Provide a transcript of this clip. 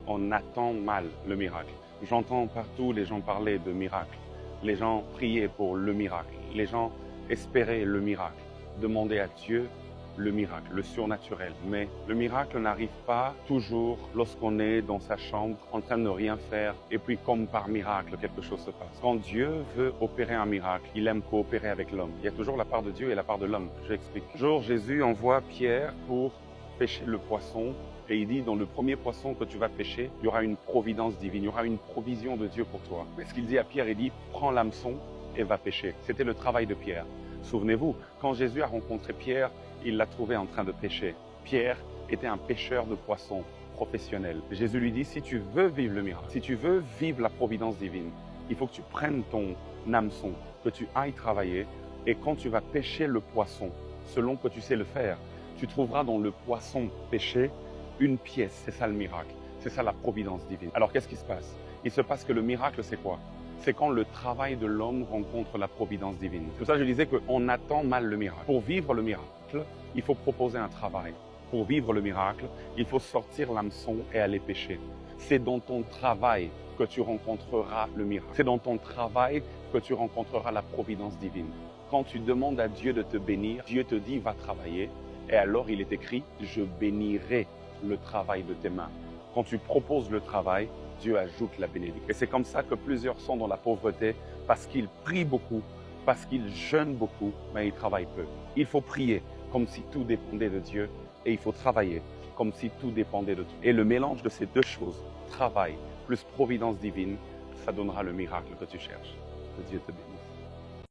on attend mal le miracle. J'entends partout les gens parler de miracle. Les gens prier pour le miracle. Les gens espérer le miracle. Demander à Dieu le miracle, le surnaturel. Mais le miracle n'arrive pas toujours lorsqu'on est dans sa chambre en train de rien faire et puis comme par miracle, quelque chose se passe. Quand Dieu veut opérer un miracle, il aime coopérer avec l'homme. Il y a toujours la part de Dieu et la part de l'homme. Je explique. Un jour, Jésus envoie Pierre pour pêcher le poisson. Et il dit, dans le premier poisson que tu vas pêcher, il y aura une providence divine, il y aura une provision de Dieu pour toi. Et ce qu'il dit à Pierre, il dit, prends l'hameçon et va pêcher. C'était le travail de Pierre. Souvenez-vous, quand Jésus a rencontré Pierre, il l'a trouvé en train de pêcher. Pierre était un pêcheur de poissons professionnel. Jésus lui dit, si tu veux vivre le miracle, si tu veux vivre la providence divine, il faut que tu prennes ton hameçon, que tu ailles travailler, et quand tu vas pêcher le poisson, selon que tu sais le faire, tu trouveras dans le poisson pêché une pièce. C'est ça le miracle. C'est ça la providence divine. Alors qu'est-ce qui se passe? Il se passe que le miracle, c'est quoi? C'est quand le travail de l'homme rencontre la providence divine. C'est pour ça que je disais qu'on attend mal le miracle. Pour vivre le miracle, il faut proposer un travail. Pour vivre le miracle, il faut sortir l'hameçon et aller pêcher. C'est dans ton travail que tu rencontreras le miracle. C'est dans ton travail que tu rencontreras la providence divine. Quand tu demandes à Dieu de te bénir, Dieu te dit, va travailler. Et alors il est écrit, je bénirai le travail de tes mains. Quand tu proposes le travail, Dieu ajoute la bénédiction. Et c'est comme ça que plusieurs sont dans la pauvreté, parce qu'ils prient beaucoup, parce qu'ils jeûnent beaucoup, mais ils travaillent peu. Il faut prier comme si tout dépendait de Dieu, et il faut travailler comme si tout dépendait de toi. Et le mélange de ces deux choses, travail plus providence divine, ça donnera le miracle que tu cherches. Que Dieu te bénisse.